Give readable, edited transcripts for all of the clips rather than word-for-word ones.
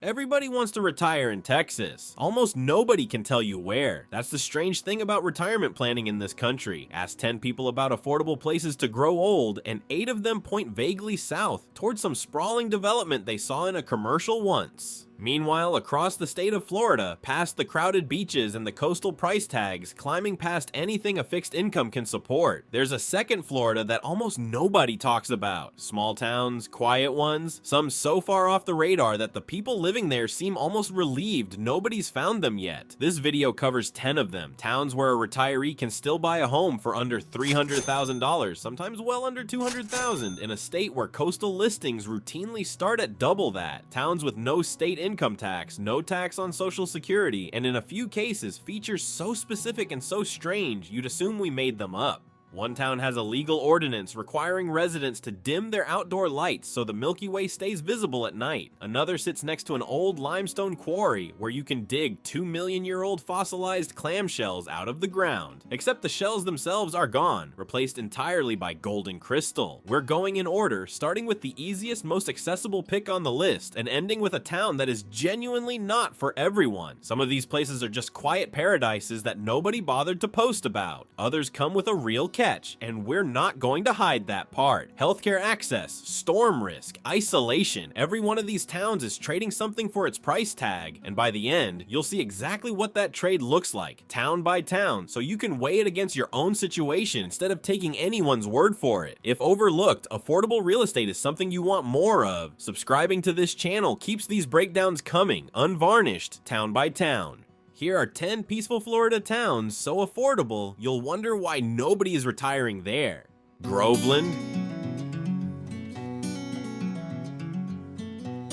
Everybody wants to retire in Texas. Almost nobody can tell you where. That's the strange thing about retirement planning in this country. Ask 10 people about affordable places to grow old, and 8 of them point vaguely south, towards some sprawling development they saw in a commercial once. Meanwhile, across the state of Florida, past the crowded beaches and the coastal price tags, climbing past anything a fixed income can support, there's a second Florida that almost nobody talks about. Small towns, quiet ones, some so far off the radar that the people living there seem almost relieved nobody's found them yet. This video covers 10 of them, towns where a retiree can still buy a home for under $300,000, sometimes well under $200,000, in a state where coastal listings routinely start at double that. Towns with no state income tax, no tax on Social Security, and in a few cases features so specific and so strange you'd assume we made them up. One town has a legal ordinance requiring residents to dim their outdoor lights so the Milky Way stays visible at night. Another sits next to an old limestone quarry where you can dig 2-million-year-old fossilized clamshells out of the ground. Except the shells themselves are gone, replaced entirely by golden crystal. We're going in order, starting with the easiest, most accessible pick on the list, and ending with a town that is genuinely not for everyone. Some of these places are just quiet paradises that nobody bothered to post about. Others come with a real catch, and we're not going to hide that part. Healthcare access, storm risk, isolation. Every one of these towns is trading something for its price tag, and by the end, you'll see exactly what that trade looks like, town by town, so you can weigh it against your own situation instead of taking anyone's word for it. If overlooked, affordable real estate is something you want more of. Subscribing to this channel keeps these breakdowns coming, unvarnished, town by town. Here are 10 peaceful Florida towns so affordable, you'll wonder why nobody is retiring there. Groveland.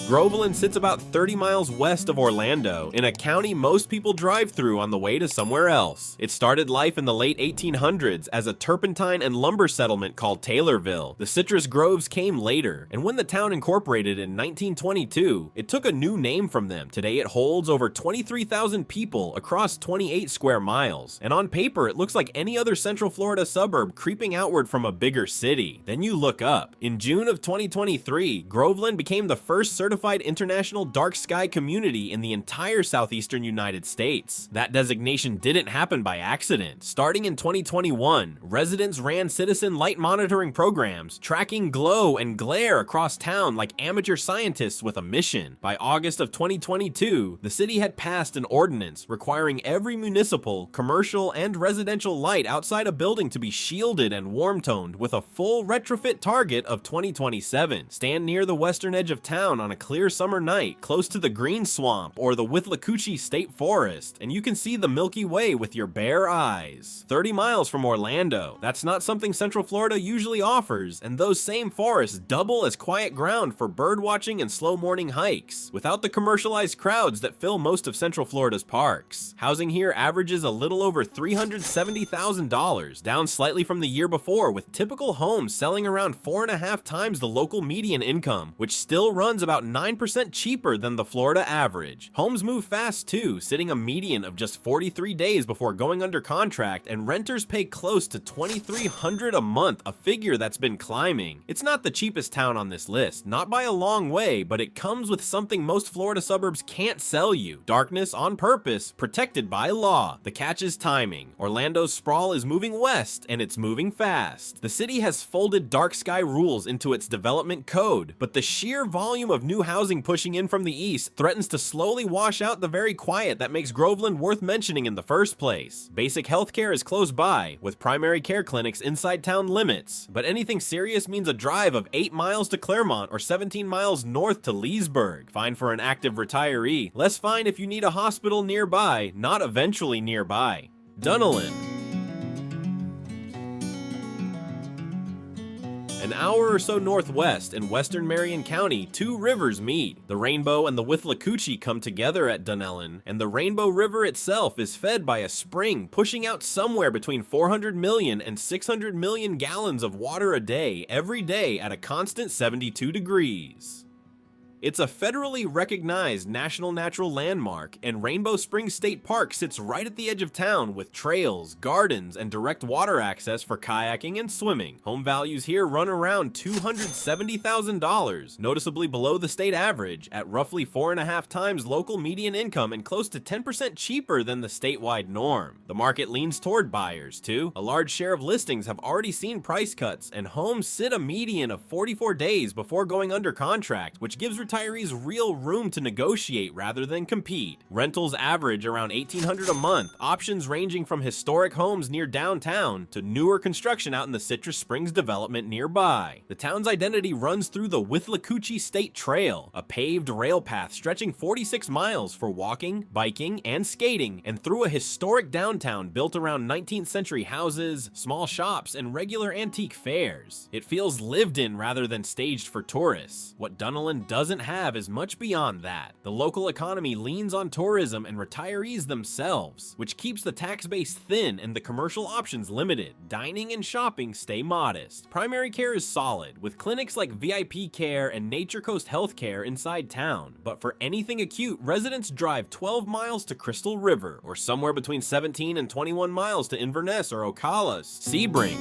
Groveland sits about 30 miles west of Orlando, in a county most people drive through on the way to somewhere else. It started life in the late 1800s as a turpentine and lumber settlement called Taylorville. The citrus groves came later, and when the town incorporated in 1922, it took a new name from them. Today it holds over 23,000 people across 28 square miles, and on paper it looks like any other Central Florida suburb creeping outward from a bigger city. Then you look up. In June of 2023, Groveland became the first certified international dark sky community in the entire southeastern United States. That designation didn't happen by accident. Starting in 2021, residents ran citizen light monitoring programs, tracking glow and glare across town like amateur scientists with a mission. By August of 2022, the city had passed an ordinance requiring every municipal, commercial, and residential light outside a building to be shielded and warm-toned with a full retrofit target of 2027. Stand near the western edge of town on a clear summer night, close to the Green Swamp or the Withlacoochee State Forest, and you can see the Milky Way with your bare eyes. 30 miles from Orlando. That's not something Central Florida usually offers, and those same forests double as quiet ground for bird watching and slow morning hikes, without the commercialized crowds that fill most of Central Florida's parks. Housing here averages a little over $370,000, down slightly from the year before, with typical homes selling around 4.5 times the local median income, which still runs about 9% cheaper than the Florida average. Homes move fast too, sitting a median of just 43 days before going under contract, and renters pay close to $2,300 a month, a figure that's been climbing. It's not the cheapest town on this list, not by a long way, but it comes with something most Florida suburbs can't sell you: darkness on purpose, protected by law. The catch is timing. Orlando's sprawl is moving west, and it's moving fast. The city has folded dark sky rules into its development code, but the sheer volume of new housing pushing in from the east threatens to slowly wash out the very quiet that makes Groveland worth mentioning in the first place. Basic healthcare is close by, with primary care clinics inside town limits, but anything serious means a drive of 8 miles to Claremont or 17 miles north to Leesburg. Fine for an active retiree, less fine if you need a hospital nearby, not eventually nearby. Dunnellon. An hour or so northwest in western Marion County, two rivers meet. The Rainbow and the Withlacoochee come together at Dunnellon, and the Rainbow River itself is fed by a spring pushing out somewhere between 400 million and 600 million gallons of water a day, every day at a constant 72 degrees. It's a federally recognized National Natural Landmark, and Rainbow Springs State Park sits right at the edge of town with trails, gardens, and direct water access for kayaking and swimming. Home values here run around $270,000, noticeably below the state average, at roughly 4.5 times local median income and close to 10% cheaper than the statewide norm. The market leans toward buyers, too. A large share of listings have already seen price cuts, and homes sit a median of 44 days before going under contract, which gives retirees real room to negotiate rather than compete. Rentals average around $1,800 a month, options ranging from historic homes near downtown to newer construction out in the Citrus Springs development nearby. The town's identity runs through the Withlacoochee State Trail, a paved rail path stretching 46 miles for walking, biking, and skating, and through a historic downtown built around 19th century houses, small shops, and regular antique fairs. It feels lived in rather than staged for tourists. What Dunnellon doesn't have is much beyond that. The local economy leans on tourism and retirees themselves, which keeps the tax base thin and the commercial options limited. Dining and shopping stay modest. Primary care is solid, with clinics like VIP Care and Nature Coast Healthcare inside town, but for anything acute, residents drive 12 miles to Crystal River, or somewhere between 17 and 21 miles to Inverness or Ocala's. Sebring.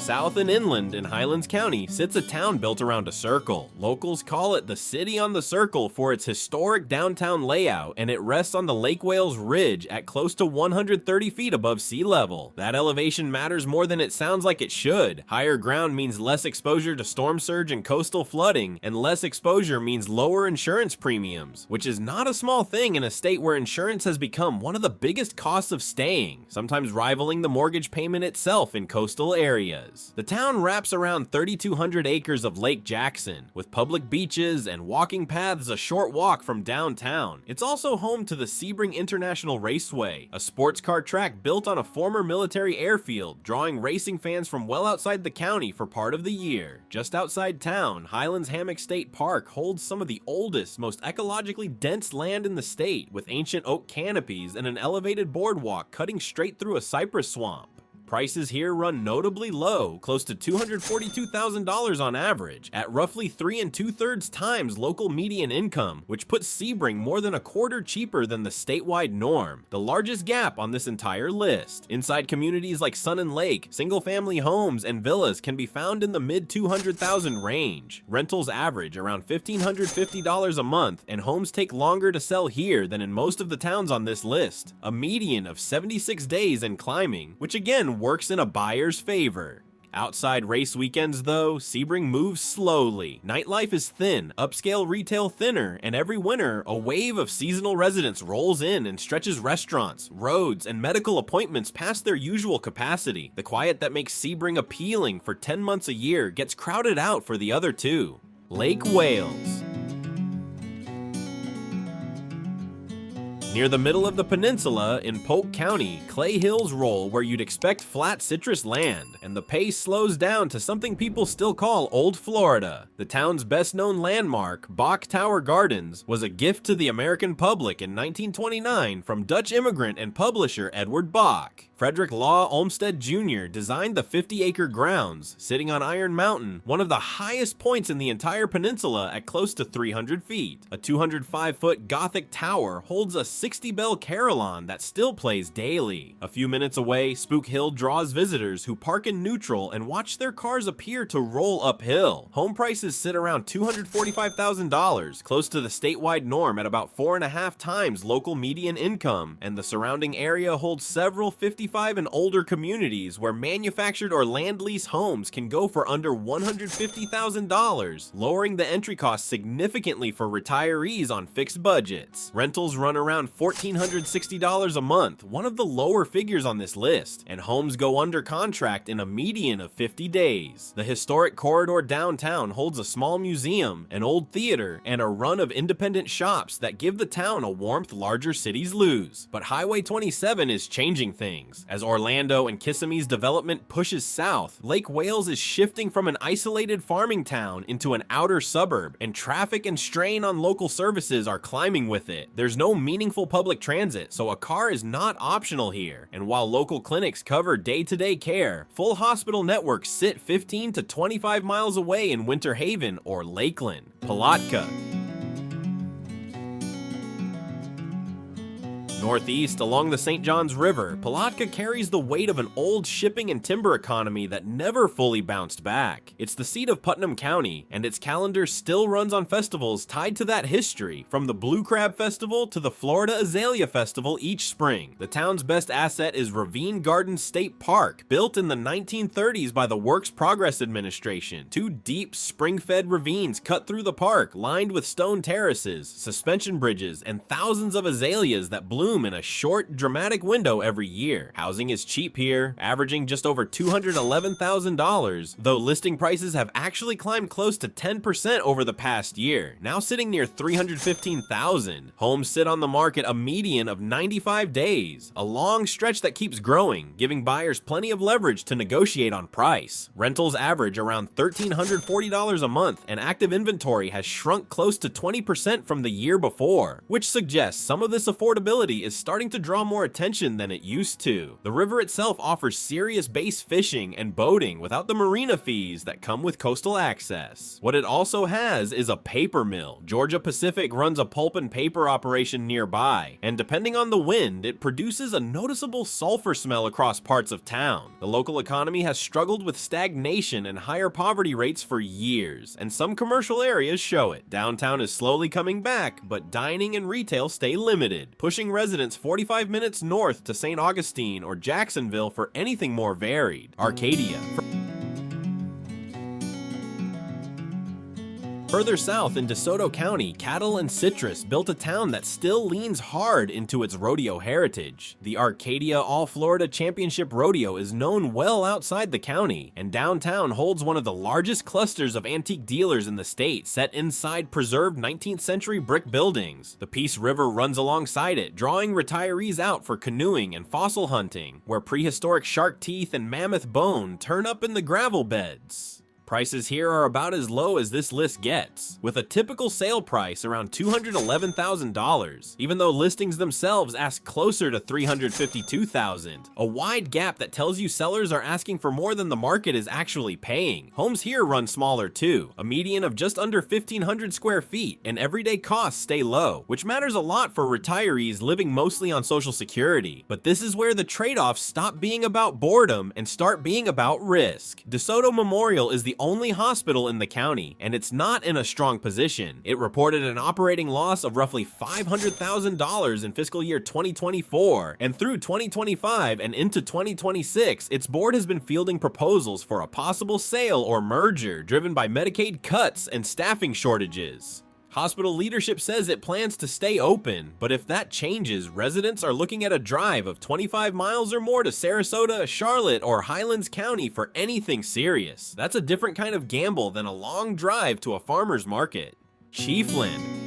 South and inland in Highlands County sits a town built around a circle. Locals call it the City on the Circle for its historic downtown layout, and it rests on the Lake Wales Ridge at close to 130 feet above sea level. That elevation matters more than it sounds like it should. Higher ground means less exposure to storm surge and coastal flooding, and less exposure means lower insurance premiums, which is not a small thing in a state where insurance has become one of the biggest costs of staying, sometimes rivaling the mortgage payment itself in coastal areas. The town wraps around 3,200 acres of Lake Jackson, with public beaches and walking paths a short walk from downtown. It's also home to the Sebring International Raceway, a sports car track built on a former military airfield, drawing racing fans from well outside the county for part of the year. Just outside town, Highlands Hammock State Park holds some of the oldest, most ecologically dense land in the state, with ancient oak canopies and an elevated boardwalk cutting straight through a cypress swamp. Prices here run notably low, close to $242,000 on average, at roughly 3 2/3 times local median income, which puts Sebring more than a quarter cheaper than the statewide norm, the largest gap on this entire list. Inside communities like Sun and Lake, single-family homes and villas can be found in the mid-200,000 range. Rentals average around $1,550 a month, and homes take longer to sell here than in most of the towns on this list, a median of 76 days and climbing, which again works in a buyer's favor. Outside race weekends though, Sebring moves slowly. Nightlife is thin, upscale retail thinner, and every winter, a wave of seasonal residents rolls in and stretches restaurants, roads, and medical appointments past their usual capacity. The quiet that makes Sebring appealing for 10 months a year gets crowded out for the other two. Lake Wales. Near the middle of the peninsula in Polk County, clay hills roll where you'd expect flat citrus land, and the pace slows down to something people still call Old Florida. The town's best-known landmark, Bach Tower Gardens, was a gift to the American public in 1929 from Dutch immigrant and publisher Edward Bach. Frederick Law Olmsted Jr. designed the 50-acre grounds, sitting on Iron Mountain, one of the highest points in the entire peninsula at close to 300 feet. A 205-foot Gothic tower holds a 60-bell carillon that still plays daily. A few minutes away, Spook Hill draws visitors who park in neutral and watch their cars appear to roll uphill. Home prices sit around $245,000, close to the statewide norm at about 4.5 times local median income, and the surrounding area holds several 55 and older communities where manufactured or land lease homes can go for under $150,000, lowering the entry cost significantly for retirees on fixed budgets. Rentals run around $1,460 a month, one of the lower figures on this list, and homes go under contract in a median of 50 days. The historic corridor downtown holds a small museum, an old theater, and a run of independent shops that give the town a warmth larger cities lose. But Highway 27 is changing things. buildings. As Orlando and Kissamee's development pushes south, Lake Wales is shifting from an isolated farming town into an outer suburb, and traffic and strain on local services are climbing with it. There's no meaningful public transit, so a car is not optional here. And while local clinics cover day-to-day care, full hospital networks sit 15 to 25 miles away in Winter Haven or Lakeland. Palatka. Northeast, along the St. Johns River, Palatka carries the weight of an old shipping and timber economy that never fully bounced back. It's the seat of Putnam County, and its calendar still runs on festivals tied to that history, from the Blue Crab Festival to the Florida Azalea Festival each spring. The town's best asset is Ravine Gardens State Park, built in the 1930s by the Works Progress Administration. Two deep, spring-fed ravines cut through the park, lined with stone terraces, suspension bridges, and thousands of azaleas that bloom in a short, dramatic window every year. Housing is cheap here, averaging just over $211,000, though listing prices have actually climbed close to 10% over the past year, now sitting near $315,000. Homes sit on the market a median of 95 days, a long stretch that keeps growing, giving buyers plenty of leverage to negotiate on price. Rentals average around $1,340 a month, and active inventory has shrunk close to 20% from the year before, which suggests some of this affordability is starting to draw more attention than it used to. The river itself offers serious base fishing and boating without the marina fees that come with coastal access. What it also has is a paper mill. Georgia Pacific runs a pulp and paper operation nearby, and depending on the wind, it produces a noticeable sulfur smell across parts of town. The local economy has struggled with stagnation and higher poverty rates for years, and some commercial areas show it. Downtown is slowly coming back, but dining and retail stay limited, pushing residents 45 minutes north to St. Augustine or Jacksonville for anything more varied. Arcadia. Further south in DeSoto County, cattle and citrus built a town that still leans hard into its rodeo heritage. The Arcadia All-Florida Championship Rodeo is known well outside the county, and downtown holds one of the largest clusters of antique dealers in the state, set inside preserved 19th century brick buildings. The Peace River runs alongside it, drawing retirees out for canoeing and fossil hunting, where prehistoric shark teeth and mammoth bone turn up in the gravel beds. Prices here are about as low as this list gets, with a typical sale price around $211,000, even though listings themselves ask closer to $352,000. A wide gap that tells you sellers are asking for more than the market is actually paying. Homes here run smaller too, a median of just under 1,500 square feet, and everyday costs stay low, which matters a lot for retirees living mostly on Social Security. But this is where the trade-offs stop being about boredom and start being about risk. DeSoto Memorial is the only hospital in the county, and it's not in a strong position. It reported an operating loss of roughly $500,000 in fiscal year 2024, and through 2025 and into 2026, its board has been fielding proposals for a possible sale or merger driven by Medicaid cuts and staffing shortages. Hospital leadership says it plans to stay open, but if that changes, residents are looking at a drive of 25 miles or more to Sarasota, Charlotte, or Highlands County for anything serious. That's a different kind of gamble than a long drive to a farmer's market. Chiefland.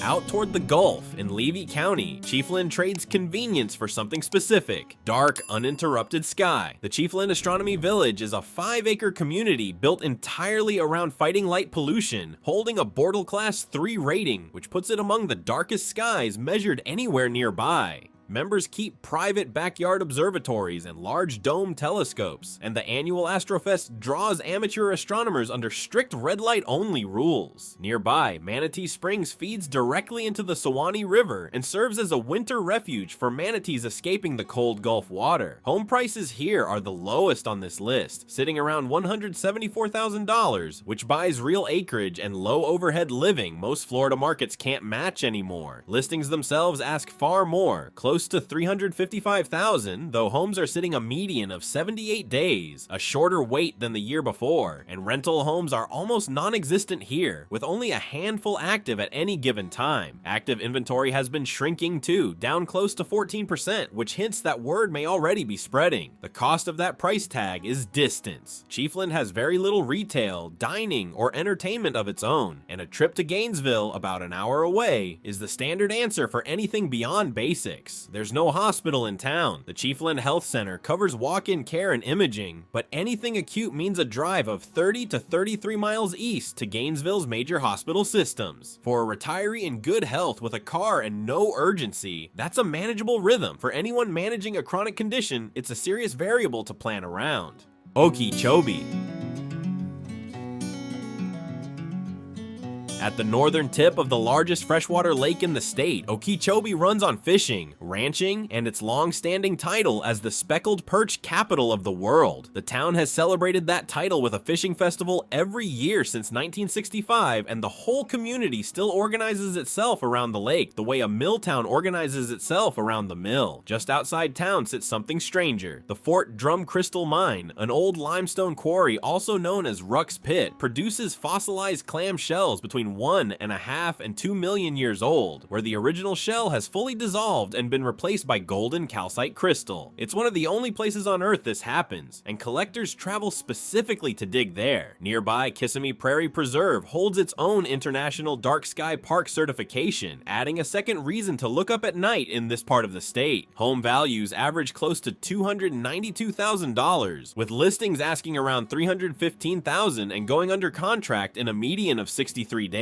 Out toward the Gulf in Levy County, Chiefland trades convenience for something specific: dark, uninterrupted sky. The Chiefland Astronomy Village is a 5-acre community built entirely around fighting light pollution, holding a Bortle Class 3 rating, which puts it among the darkest skies measured anywhere nearby. Members keep private backyard observatories and large dome telescopes, and the annual Astrofest draws amateur astronomers under strict red light only rules. Nearby, Manatee Springs feeds directly into the Suwannee River and serves as a winter refuge for manatees escaping the cold Gulf water. Home prices here are the lowest on this list, sitting around $174,000, which buys real acreage and low overhead living most Florida markets can't match anymore. Listings themselves ask far more, close close to 355,000, though homes are sitting a median of 78 days, a shorter wait than the year before, and rental homes are almost non-existent here, with only a handful active at any given time. Active inventory has been shrinking too, down close to 14%, which hints that word may already be spreading. The cost of that price tag is distance. Chiefland has very little retail, dining, or entertainment of its own, and a trip to Gainesville, about an hour away, is the standard answer for anything beyond basics. There's no hospital in town. The Chiefland Health Center covers walk-in care and imaging, but anything acute means a drive of 30 to 33 miles east to Gainesville's major hospital systems. For a retiree in good health with a car and no urgency, that's a manageable rhythm. For anyone managing a chronic condition, it's a serious variable to plan around. Okeechobee. At the northern tip of the largest freshwater lake in the state, Okeechobee runs on fishing, ranching, and its long-standing title as the speckled perch capital of the world. The town has celebrated that title with a fishing festival every year since 1965, and the whole community still organizes itself around the lake the way a mill town organizes itself around the mill. Just outside town sits something stranger. The Fort Drum Crystal Mine, an old limestone quarry also known as Ruck's Pit, produces fossilized clam shells between 1.5 and 2 million years old, where the original shell has fully dissolved and been replaced by golden calcite crystal. It's one of the only places on Earth this happens, and collectors travel specifically to dig there. Nearby, Kissimmee Prairie Preserve holds its own International Dark Sky Park certification, adding a second reason to look up at night in this part of the state. Home values average close to $292,000, with listings asking around $315,000 and going under contract in a median of 63 days.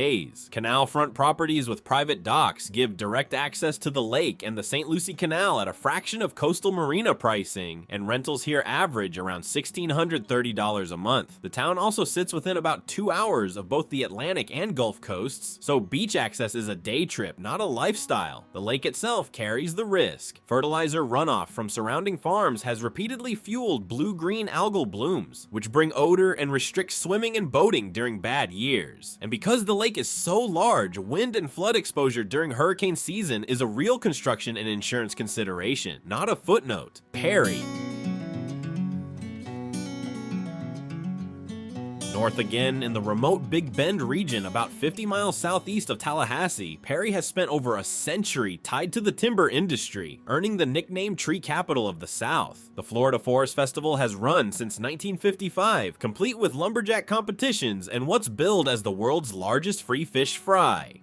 Canal front properties with private docks give direct access to the lake and the St. Lucie Canal at a fraction of coastal marina pricing, and rentals here average around $1,630 a month. The town also sits within about 2 hours of both the Atlantic and Gulf coasts, so beach access is a day trip, not a lifestyle. The lake itself carries the risk. Fertilizer runoff from surrounding farms has repeatedly fueled blue-green algal blooms, which bring odor and restrict swimming and boating during bad years. And because the lake is so large, wind and flood exposure during hurricane season is a real construction and insurance consideration, not a footnote. Perry. North again, in the remote Big Bend region about 50 miles southeast of Tallahassee, Perry has spent over a century tied to the timber industry, earning the nickname Tree Capital of the South. The Florida Forest Festival has run since 1955, complete with lumberjack competitions and what's billed as the world's largest free fish fry.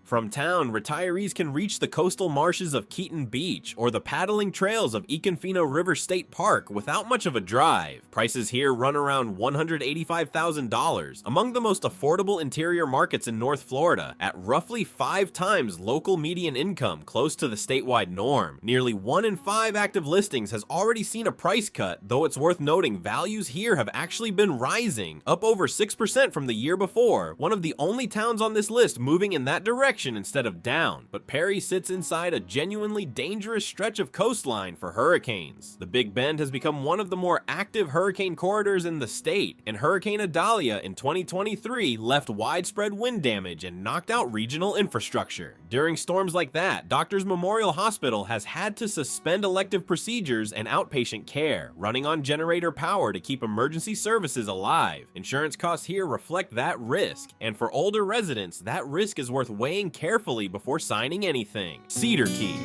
From town, retirees can reach the coastal marshes of Keaton Beach or the paddling trails of Econfino River State Park without much of a drive. Prices here run around $185,000, among the most affordable interior markets in North Florida, at roughly 5 times local median income, close to the statewide norm. Nearly 1 in 5 active listings has already seen a price cut, though it's worth noting values here have actually been rising, up over 6% from the year before, one of the only towns on this list moving in that direction instead of down. But Perry sits inside a genuinely dangerous stretch of coastline for hurricanes. The Big Bend has become one of the more active hurricane corridors in the state, and Hurricane Idalia in 2023 left widespread wind damage and knocked out regional infrastructure. During storms like that, Doctors Memorial Hospital has had to suspend elective procedures and outpatient care, running on generator power to keep emergency services alive. Insurance costs here reflect that risk, and for older residents, that risk is worth weighing carefully before signing anything. Cedar Key.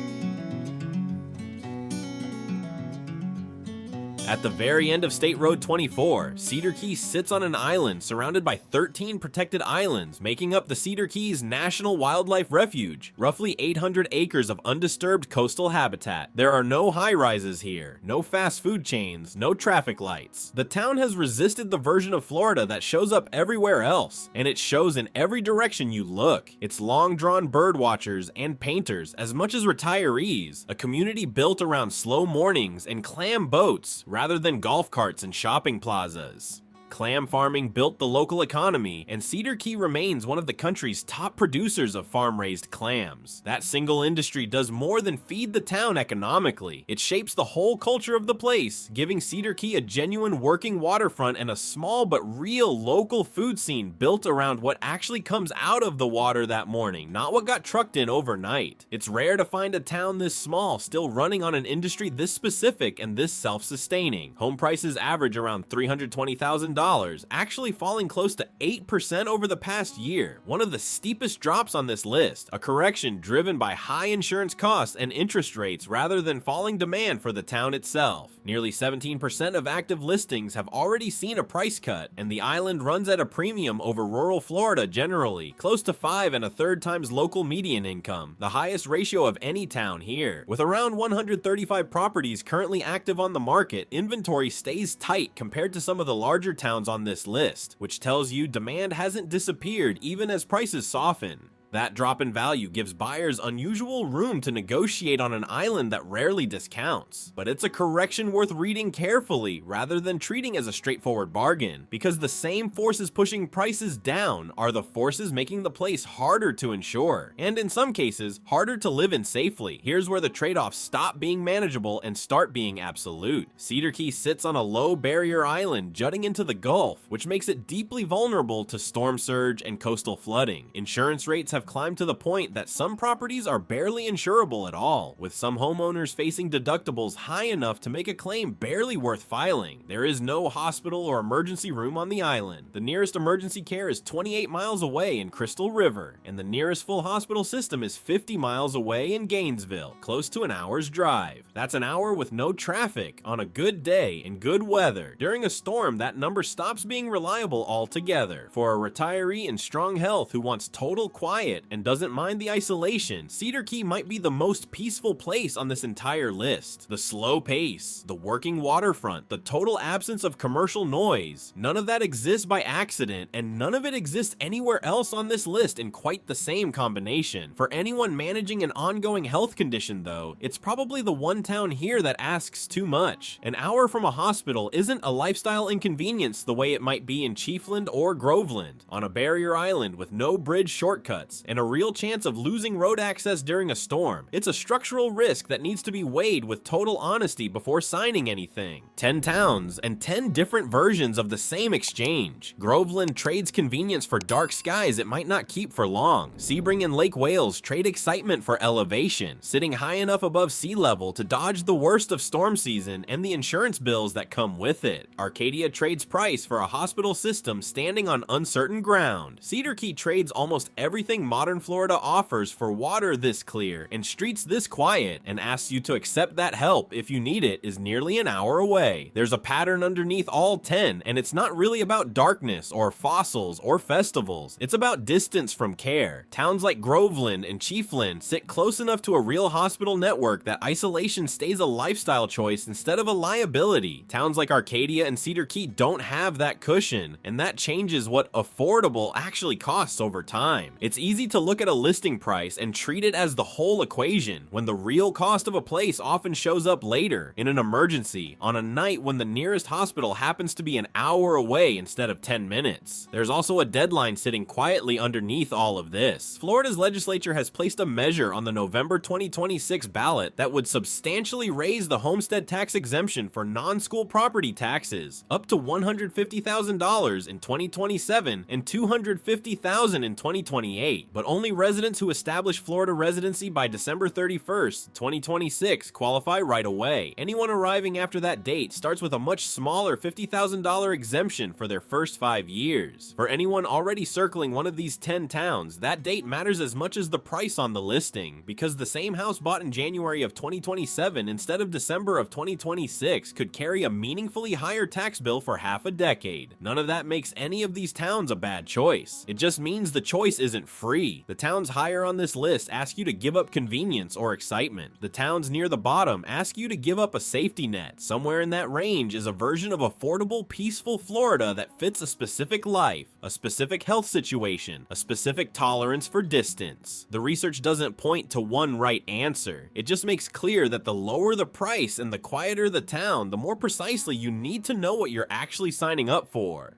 At the very end of State Road 24, Cedar Key sits on an island surrounded by 13 protected islands, making up the Cedar Keys National Wildlife Refuge, roughly 800 acres of undisturbed coastal habitat. There are no high-rises here, no fast food chains, no traffic lights. The town has resisted the version of Florida that shows up everywhere else, and it shows in every direction you look. It's long-drawn bird watchers and painters as much as retirees, a community built around slow mornings and clam boats, rather than golf carts and shopping plazas. Clam farming built the local economy, and Cedar Key remains one of the country's top producers of farm-raised clams. That single industry does more than feed the town economically. It shapes the whole culture of the place, giving Cedar Key a genuine working waterfront and a small but real local food scene built around what actually comes out of the water that morning, not what got trucked in overnight. It's rare to find a town this small still running on an industry this specific and this self-sustaining. Home prices average around $320,000, actually falling close to 8% over the past year, one of the steepest drops on this list, a correction driven by high insurance costs and interest rates rather than falling demand for the town itself. Nearly 17% of active listings have already seen a price cut, and the island runs at a premium over rural Florida generally, close to 5 1/3 times local median income, the highest ratio of any town here. With around 135 properties currently active on the market, inventory stays tight compared to some of the larger towns on this list, which tells you demand hasn't disappeared even as prices soften. That drop in value gives buyers unusual room to negotiate on an island that rarely discounts. But it's a correction worth reading carefully rather than treating as a straightforward bargain, because the same forces pushing prices down are the forces making the place harder to insure, and in some cases, harder to live in safely. Here's where the trade-offs stop being manageable and start being absolute. Cedar Key sits on a low barrier island jutting into the Gulf, which makes it deeply vulnerable to storm surge and coastal flooding. Insurance rates have climbed to the point that some properties are barely insurable at all, with some homeowners facing deductibles high enough to make a claim barely worth filing. There is no hospital or emergency room on the island. The nearest emergency care is 28 miles away in Crystal River, and the nearest full hospital system is 50 miles away in Gainesville, close to an hour's drive. That's an hour with no traffic on a good day in good weather. During a storm, that number stops being reliable altogether. For a retiree in strong health who wants total quiet and doesn't mind the isolation, Cedar Key might be the most peaceful place on this entire list. The slow pace, the working waterfront, the total absence of commercial noise, none of that exists by accident, and none of it exists anywhere else on this list in quite the same combination. For anyone managing an ongoing health condition though, it's probably the one town here that asks too much. An hour from a hospital isn't a lifestyle inconvenience the way it might be in Chiefland or Groveland. On a barrier island with no bridge shortcuts, and a real chance of losing road access during a storm, it's a structural risk that needs to be weighed with total honesty before signing anything. 10 towns and 10 different versions of the same exchange. Groveland trades convenience for dark skies it might not keep for long. Sebring and Lake Wales trade excitement for elevation, sitting high enough above sea level to dodge the worst of storm season and the insurance bills that come with it. Arcadia trades price for a hospital system standing on uncertain ground. Cedar Key trades almost everything modern Florida offers for water this clear and streets this quiet, and asks you to accept that help if you need it is nearly an hour away. There's a pattern underneath all 10, and it's not really about darkness or fossils or festivals. It's about distance from care. Towns like Groveland and Chiefland sit close enough to a real hospital network that isolation stays a lifestyle choice instead of a liability. Towns like Arcadia and Cedar Key don't have that cushion, and that changes what affordable actually costs over time. It's easy to look at a listing price and treat it as the whole equation, when the real cost of a place often shows up later, in an emergency, on a night when the nearest hospital happens to be an hour away instead of 10 minutes. There's also a deadline sitting quietly underneath all of this. Florida's legislature has placed a measure on the November 2026 ballot that would substantially raise the homestead tax exemption for non-school property taxes, up to $150,000 in 2027 and $250,000 in 2028, but only residents who establish Florida residency by December 31st, 2026 qualify right away. Anyone arriving after that date starts with a much smaller $50,000 exemption for their first 5 years. For anyone already circling one of these 10 towns, that date matters as much as the price on the listing, because the same house bought in January of 2027 instead of December of 2026 could carry a meaningfully higher tax bill for half a decade. None of that makes any of these towns a bad choice. It just means the choice isn't free. The towns higher on this list ask you to give up convenience or excitement. The towns near the bottom ask you to give up a safety net. Somewhere in that range is a version of affordable, peaceful Florida that fits a specific life, a specific health situation, a specific tolerance for distance. The research doesn't point to one right answer. It just makes clear that the lower the price and the quieter the town, the more precisely you need to know what you're actually signing up for.